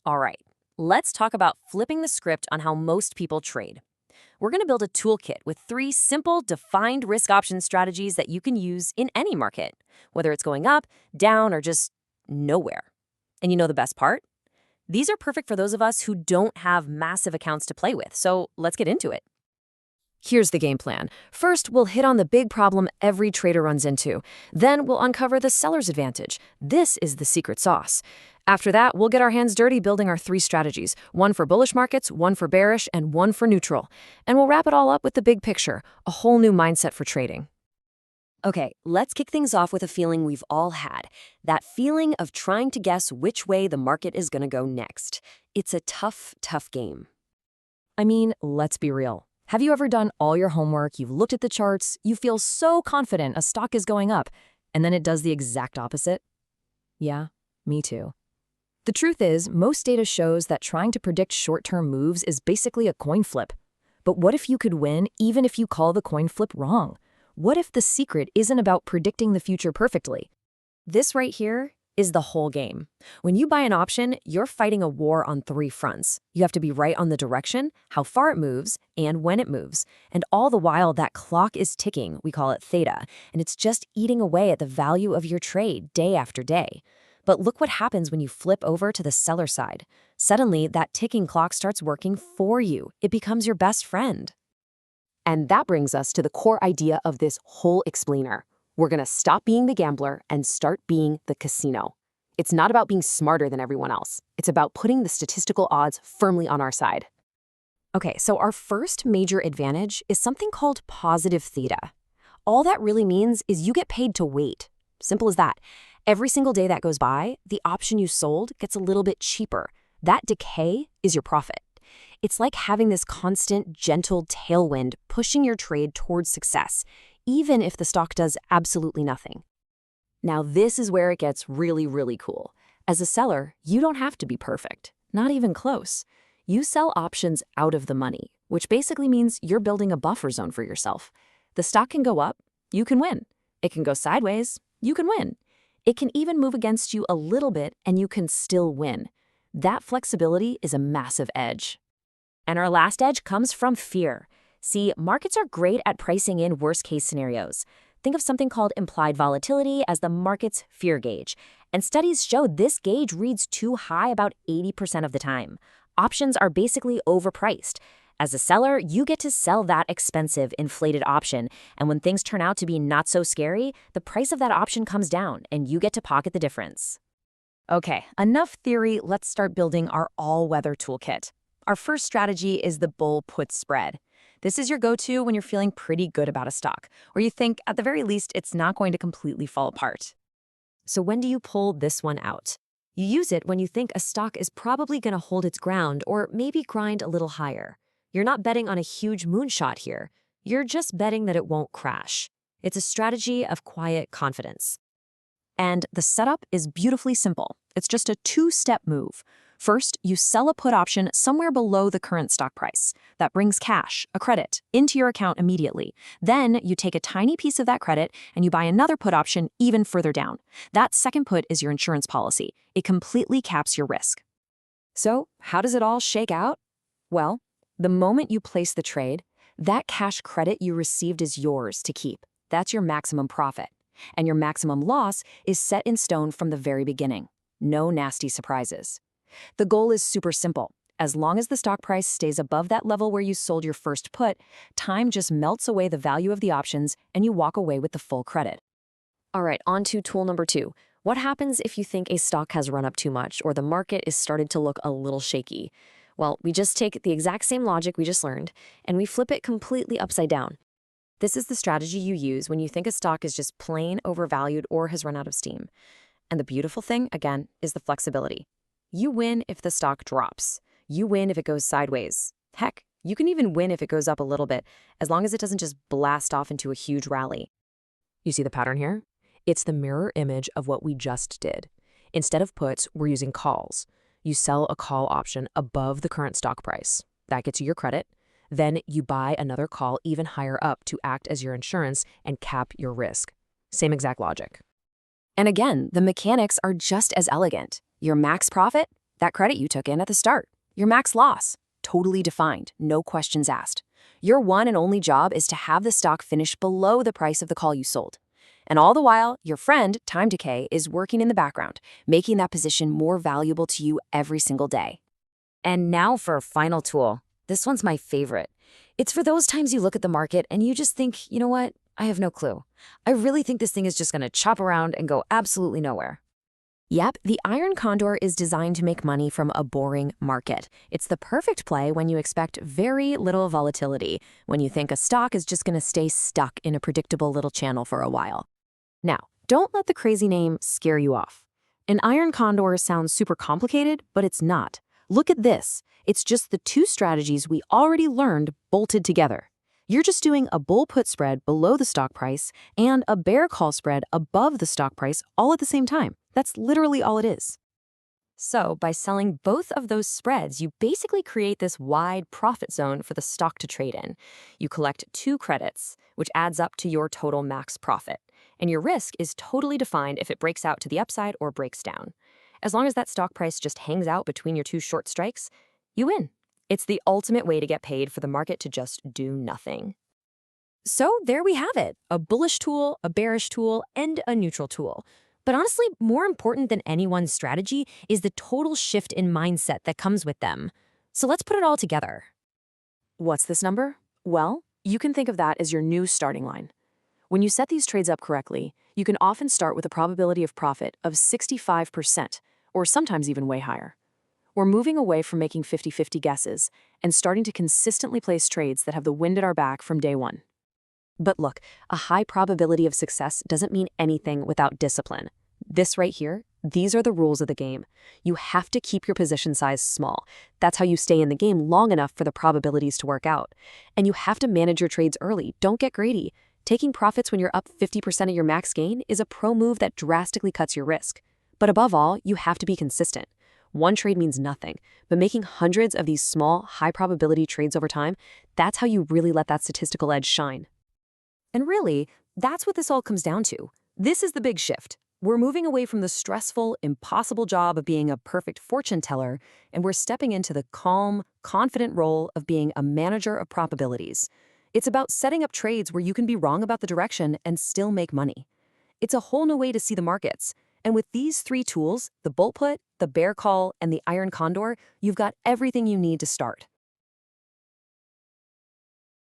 All right, let's talk about flipping the script on how most people trade. We're going to build a toolkit with 3 simple, defined risk option strategies that you can use in any market, whether it's going up, down, or just nowhere. And you know the best part? These are perfect for those of us who don't have massive accounts to play with, so let's get into it. Here's the game plan. First, we'll hit on the big problem every trader runs into. Then we'll uncover the seller's advantage. This is the secret sauce. After that, we'll get our hands dirty building our 3 strategies, one for bullish markets, one for bearish, and one for neutral. And we'll wrap it all up with the big picture, a whole new mindset for trading. Okay, let's kick things off with a feeling we've all had. That feeling of trying to guess which way the market is going to go next. It's a tough, tough game. I mean, let's be real. Have you ever done all your homework, you've looked at the charts, you feel so confident a stock is going up, and then it does the exact opposite? Yeah, me too. The truth is, most data shows that trying to predict short-term moves is basically a coin flip. But what if you could win even if you call the coin flip wrong? What if the secret isn't about predicting the future perfectly? This right here is the whole game. When you buy an option, you're fighting a war on 3 fronts. You have to be right on the direction, how far it moves, and when it moves. And all the while, that clock is ticking, we call it theta, and it's just eating away at the value of your trade day after day. But look what happens when you flip over to the seller side. Suddenly, that ticking clock starts working for you. It becomes your best friend. And that brings us to the core idea of this whole explainer. We're going to stop being the gambler and start being the casino. It's not about being smarter than everyone else. It's about putting the statistical odds firmly on our side. Okay, so our first major advantage is something called positive theta. All that really means is you get paid to wait. Simple as that. Every single day that goes by, the option you sold gets a little bit cheaper. That decay is your profit. It's like having this constant, gentle tailwind pushing your trade towards success, even if the stock does absolutely nothing. Now, this is where it gets really, really cool. As a seller, you don't have to be perfect, not even close. You sell options out of the money, which basically means you're building a buffer zone for yourself. The stock can go up, you can win. It can go sideways, you can win. It can even move against you a little bit and you can still win. That flexibility is a massive edge. And our last edge comes from fear. See, markets are great at pricing in worst-case scenarios. Think of something called implied volatility as the market's fear gauge. And studies show this gauge reads too high about 80% of the time. Options are basically overpriced. As a seller, you get to sell that expensive, inflated option. And when things turn out to be not so scary, the price of that option comes down, and you get to pocket the difference. Okay, enough theory. Let's start building our all-weather toolkit. Our first strategy is the bull-put spread. This is your go-to when you're feeling pretty good about a stock, or you think, at the very least, it's not going to completely fall apart. So when do you pull this one out? You use it when you think a stock is probably going to hold its ground or maybe grind a little higher. You're not betting on a huge moonshot here. You're just betting that it won't crash. It's a strategy of quiet confidence. And the setup is beautifully simple. It's just a 2-step move. First, you sell a put option somewhere below the current stock price. That brings cash, a credit, into your account immediately. Then you take a tiny piece of that credit and you buy another put option even further down. That second put is your insurance policy. It completely caps your risk. So, how does it all shake out? Well, the moment you place the trade, that cash credit you received is yours to keep. That's your maximum profit. And your maximum loss is set in stone from the very beginning. No nasty surprises. The goal is super simple. As long as the stock price stays above that level where you sold your first put, time just melts away the value of the options and you walk away with the full credit. All right, on to tool number 2. What happens if you think a stock has run up too much or the market is started to look a little shaky? Well, we just take the exact same logic we just learned and we flip it completely upside down. This is the strategy you use when you think a stock is just plain overvalued or has run out of steam. And the beautiful thing, again, is the flexibility. You win if the stock drops. You win if it goes sideways. Heck, you can even win if it goes up a little bit, as long as it doesn't just blast off into a huge rally. You see the pattern here? It's the mirror image of what we just did. Instead of puts, we're using calls. You sell a call option above the current stock price. That gets you your credit. Then you buy another call even higher up to act as your insurance and cap your risk. Same exact logic. And again, the mechanics are just as elegant. Your max profit, That credit you took in at the start. Your max loss. Totally defined, no questions asked. Your one and only job is to have the stock finish below the price of the call you sold. And all the while, your friend, time decay, is working in the background, making that position more valuable to you every single day. And now for a final tool. This one's my favorite. It's for those times you look at the market and you just think, you know what? I have no clue. I really think this thing is just going to chop around and go absolutely nowhere. Yep, the iron condor is designed to make money from a boring market. It's the perfect play when you expect very little volatility, when you think a stock is just going to stay stuck in a predictable little channel for a while. Now, don't let the crazy name scare you off. An iron condor sounds super complicated, but it's not. Look at this. It's just the two strategies we already learned bolted together. You're just doing a bull put spread below the stock price and a bear call spread above the stock price all at the same time. That's literally all it is. So, by selling both of those spreads, you basically create this wide profit zone for the stock to trade in. You collect 2 credits, which adds up to your total max profit. And your risk is totally defined if it breaks out to the upside or breaks down. As long as that stock price just hangs out between your 2 short strikes, you win. It's the ultimate way to get paid for the market to just do nothing. So there we have it, a bullish tool, a bearish tool, and a neutral tool. But honestly, more important than any one strategy is the total shift in mindset that comes with them. So let's put it all together. What's this number? Well, you can think of that as your new starting line. When you set these trades up correctly, you can often start with a probability of profit of 65%, or sometimes even way higher. We're moving away from making 50-50 guesses and starting to consistently place trades that have the wind at our back from day one. But look, a high probability of success doesn't mean anything without discipline. This right here, these are the rules of the game. You have to keep your position size small. That's how you stay in the game long enough for the probabilities to work out. And you have to manage your trades early. Don't get greedy. Taking profits when you're up 50% of your max gain is a pro move that drastically cuts your risk. But above all, you have to be consistent. One trade means nothing, but making hundreds of these small, high-probability trades over time, that's how you really let that statistical edge shine. And really, that's what this all comes down to. This is the big shift. We're moving away from the stressful, impossible job of being a perfect fortune teller, and we're stepping into the calm, confident role of being a manager of probabilities. It's about setting up trades where you can be wrong about the direction and still make money. It's a whole new way to see the markets. And with these 3 tools, the bull put, the bear call, and the iron condor, you've got everything you need to start.